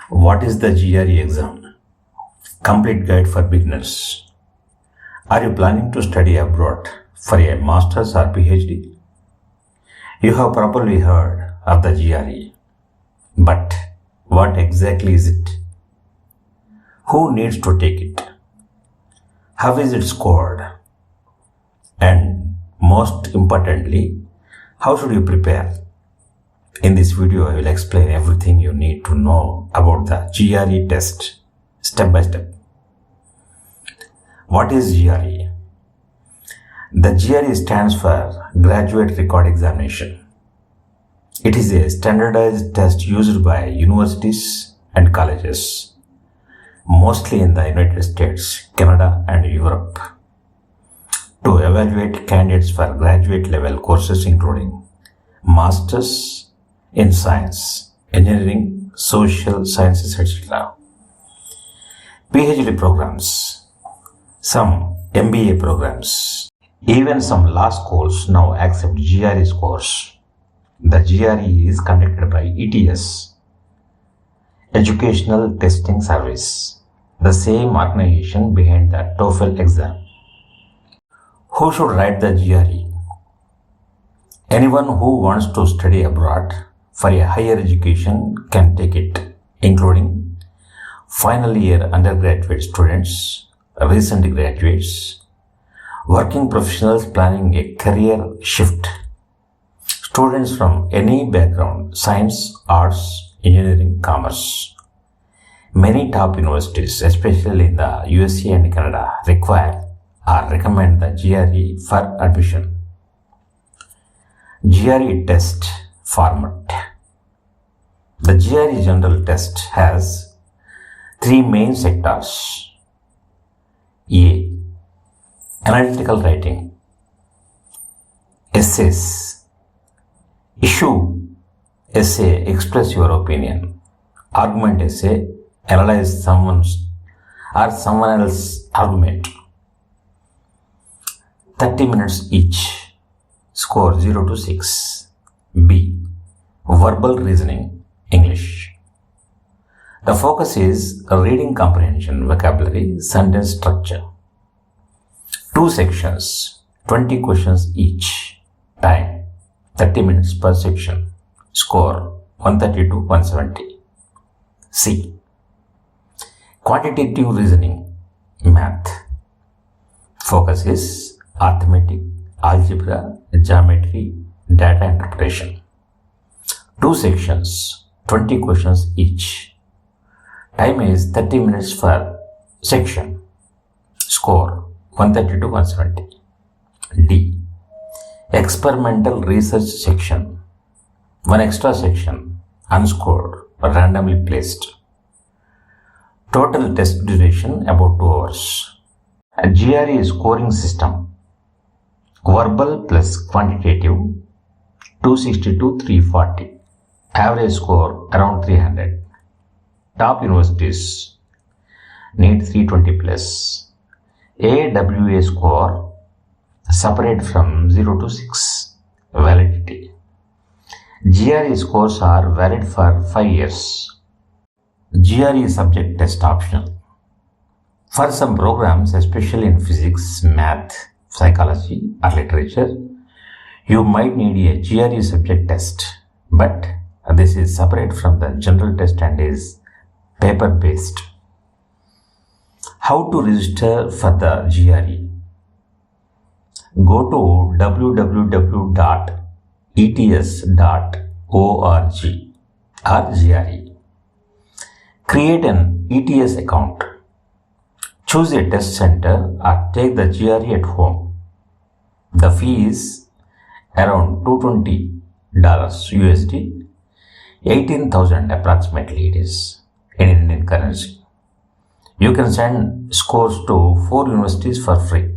What is the GRE exam? Complete guide for beginners. Are you planning to study abroad for a master's or PhD? You have probably heard of the GRE. But what exactly is it? Who needs to take it? How is it scored? And most importantly, how should you prepare? In this video, I will explain everything you need to know about the GRE test, step by step. What is GRE? The GRE stands for Graduate Record Examination. It is a standardized test used by universities and colleges, mostly in the United States, Canada, and Europe, to evaluate candidates for graduate level courses including Masters in Science, Engineering, Social Sciences, etc. PhD programs, some MBA programs, even some law schools now accept GRE scores. The GRE is conducted by ETS, Educational Testing Service, the same organization behind the TOEFL exam. Who should write the GRE? Anyone who wants to study abroad for a higher education can take it, including final year undergraduate students, recent graduates, working professionals planning a career shift, students from any background, science, arts, engineering, commerce. Many top universities, especially in the USA and Canada, require or recommend the GRE for admission. GRE test format. The GRE general test has three main sectors. A. Analytical writing. Essays. Issue essay, express your opinion. Argument essay, analyze someone else's argument. 30 minutes each. Score 0 to 6. B. Verbal reasoning. English. The focus is reading comprehension, vocabulary, sentence structure. 2 sections, 20 questions each. Time 30 minutes per section. Score 130 to 170. C. Quantitative reasoning, math. Focus is arithmetic, algebra, geometry, data interpretation. 2 sections, 20 questions each. Time is 30 minutes per section. Score 130 to 170. D. Experimental research section. 1 extra section, unscored, randomly placed. Total test duration about 2 hours. A GRE scoring system. Verbal plus quantitative 260 to 340. Average score around 300. Top universities need 320 plus. AWA score separate from 0 to 6. Validity. GRE scores are valid for 5 years. GRE subject test optional. For some programs, especially in physics, math, psychology, or literature, you might need a GRE subject test, but this is separate from the general test and is paper based. How to register for the GRE? Go to www.ets.org or GRE. Create an ETS account. Choose a test center or take the GRE at home. The fee is around $220 USD. 18,000 approximately it is in Indian currency. You can send scores to 4 universities for free.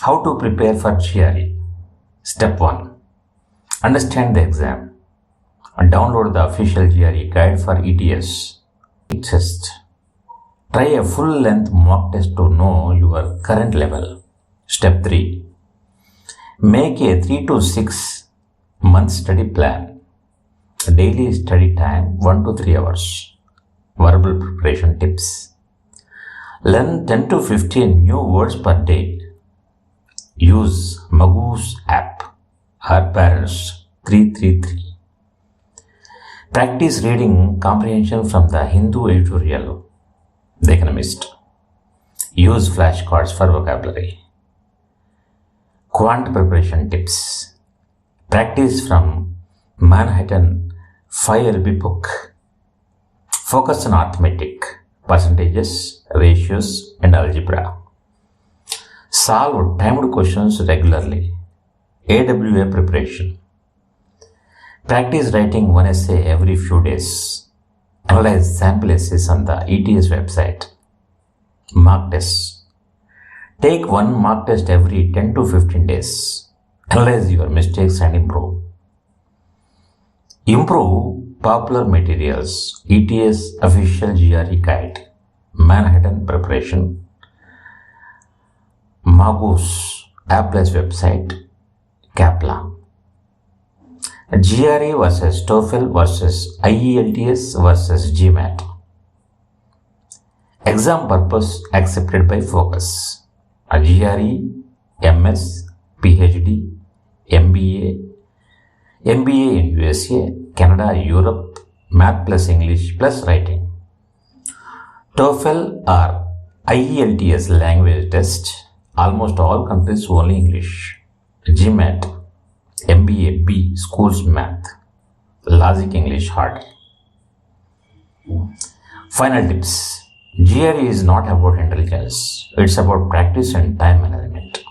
How to prepare for GRE? Step 1. Understand the exam. Download the official GRE guide for ETS. Test. Try a full-length mock test to know your current level. Step 3. Make a 3 to 6 month study plan. Daily study time 1 to 3 hours. Verbal preparation tips. Learn 10 to 15 new words per day. Use Magoo's app or Parents 333. Practice reading comprehension from the Hindu editorial, The Economist. Use flashcards for vocabulary. Quant preparation tips. Practice from Manhattan 5LB book. Focus on arithmetic, percentages, ratios, and algebra. Solve timed questions regularly. AWA preparation. Practice writing one essay every few days. Analyze sample essays on the ETS website. Mock tests. Take one mock test every 10 to 15 days. Analyze your mistakes and improve. Improve popular materials. ETS official GRE guide. Manhattan preparation. Magoo's Apple's website. Kaplan. GRE versus TOEFL versus IELTS versus GMAT. Exam purpose accepted by focus. A GRE, MS, PhD, MBA, MBA in USA, Canada, Europe, Math plus English plus writing. TOEFL or IELTS language test, almost all countries only English. GMAT, MBA B, schools math, logic English hard. Final tips. GRE is not about intelligence, it's about practice and time management.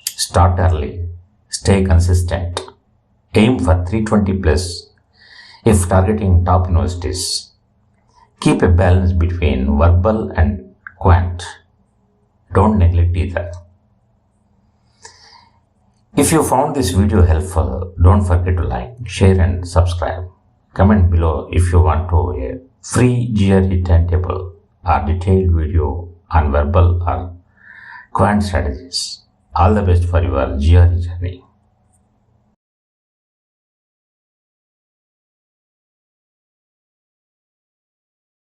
Start early, stay consistent, aim for 320 plus if targeting top universities. Keep a balance between verbal and quant. Don't neglect either. If you found this video helpful, don't forget to like, share and subscribe. Comment below if you want to a free GRE timetable or detailed video on verbal or quant strategies. All the best for your GRE journey.